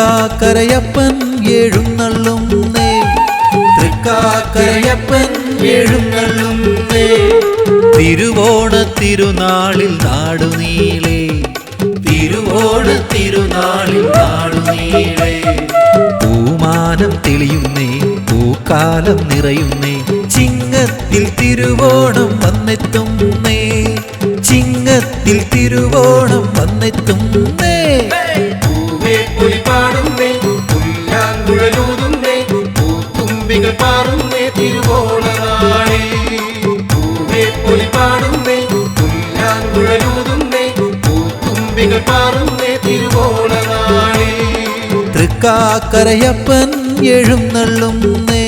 തൃക്കാക്കരയപ്പൻ എഴുന്നള്ളുന്നേ, തൃക്കാക്കരയപ്പൻ എഴുന്നള്ളുന്നേ. തിരുവോണ തിരുനാളിൽ നാടുനീളെ, തിരുവോണ തിരുനാളിൽ നാടുനീളെ. പൂമാനം തെളിയുന്നേ, പൂക്കാലം നിറയുന്നേ, ചിങ്ങത്തിൽ തിരുവോണം വന്നെത്തുന്നേ, ചിങ്ങത്തിൽ തിരുവോണം വന്നെത്തുന്നേ. പൂവേ പൊലി പാടുന്നേ, പുല്ലാങ്കുഴലൂതുന്നേ, പൂത്തുമ്പികൾ പാറുന്നേ തിരുവോണനാളിൽ. പൂവേ പൊലി പാടുന്നേ, പുല്ലാങ്കുഴലൂതുന്നേ, പൂത്തുമ്പികൾ പാറുന്നേ തിരുവോണനാളിൽ. തൃക്കാക്കരയപ്പൻ എഴുന്നള്ളുന്നേ,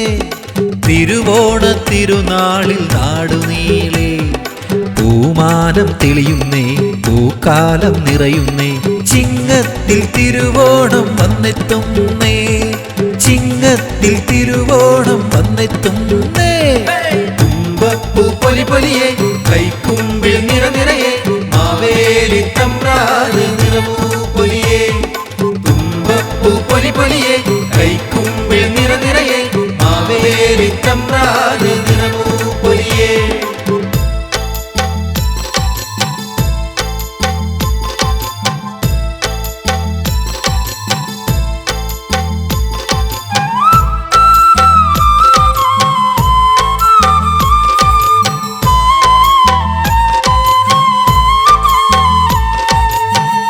തിരുവോണ തിരുനാളിൽ നാടുനീളെ. പൂമാനം തെളിയുന്നേ, പൂക്കാലം നിറയുന്നേ, ചിങ്ങത്തിൽ തിരുവോണം വന്നെത്തുന്നേ, ചിങ്ങത്തിൽ തിരുവോണം വന്നെത്തുന്നേ. തുമ്പപ്പൂ പൊലി പൊലിയേ, കൈക്കുമ്പിൽ നിറനിറയെ, മാവേലി തമ്പ്രാന് നിറമൂ പൊലിയേ. തുമ്പപ്പൂ പൊലി പൊലിയേ, കൈക്കുമ്പിൽ നിറനിറയെ, മാവേലി തമ്പ്രാന് നിറമൂ പൊലിയേ.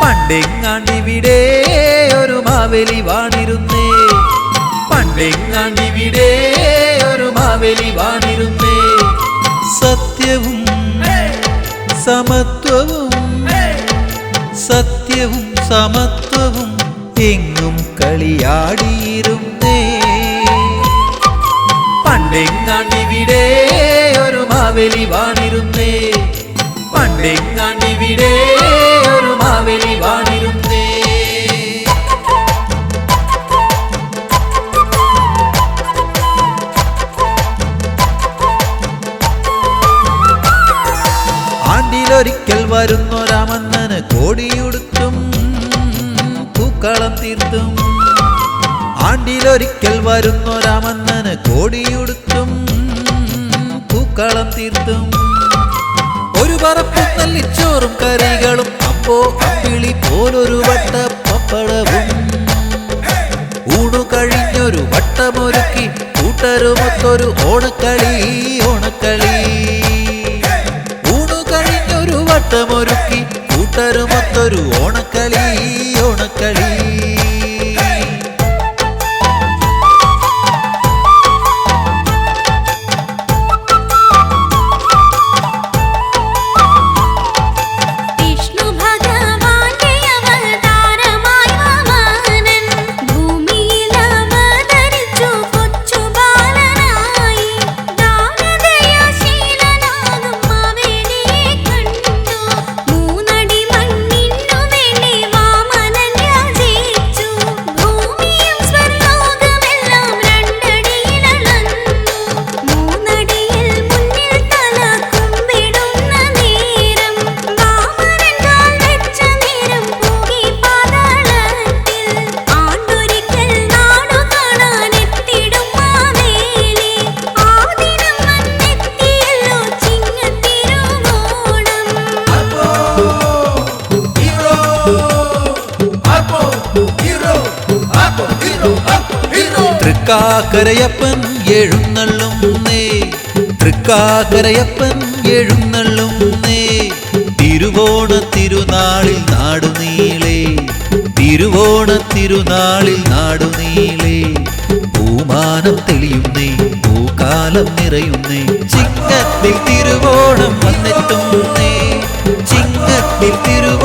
പണ്ടെങ്ങാണ്ടിവിടെ ഒരു മാവേലി വാണിരുന്നേ, പണ്ടെങ്ങാണ്ടിവിടെ ഒരു മാവേലി വാണിരുന്നേ. സത്യവും സമത്വവും, സത്യവും സമത്വവും എങ്ങും കളിയാടിയിരുന്നേ. പണ്ടെങ്ങാണ്ടിവിടെ ഒരു മാവേലി വാണിരുന്നേ, പണ്ടെങ്ങാണ്ടിവിടെ ഒരു മാവേലി വാണിരുന്നേ. ആണ്ടിലൊരിക്കൽ വരുന്നൊരാമന്നന് കോടിയുടുത്തും പൂക്കളം തീർത്തും, ആണ്ടിലൊരിക്കൽ വരുന്നൊരാമന്നന് കോടിയുടുത്തും പൂക്കളം തീർത്തും. ഒരു പറപ്പും നെല്ലിച്ചോറും കറികളും അപ്പോ അപ്പിളി പോലൊരു വട്ട പപ്പടവും. ഊണു കഴിഞ്ഞൊരു വട്ടമൊരുക്കി കൂട്ടരുമൊത്തൊരു ഓണക്കളി, ഓണക്കളി. ഊണു കഴിഞ്ഞൊരു വട്ടമൊരുക്കി കൂട്ടരുമൊത്തൊരു ഓണക്കളി, ഓണക്കളി. തൃക്കാക്കരയപ്പൻ എഴുന്നള്ളുന്നേ, തൃക്കാക്കരയപ്പൻ എഴുന്നള്ളുന്നേ. തിരുവോണ തിരുനാളിൽ നാടുനീളെ, തിരുവോണ തിരുനാളിൽ നാടുനീളെ. പൂമാനം തെളിയുന്നേ, പൂക്കാലം നിറയുന്നേ, ചിങ്ങത്തിൽ തിരുവോണം വന്നെത്തുന്നേ, ചിങ്ങത്തിൽ തിരുവോണം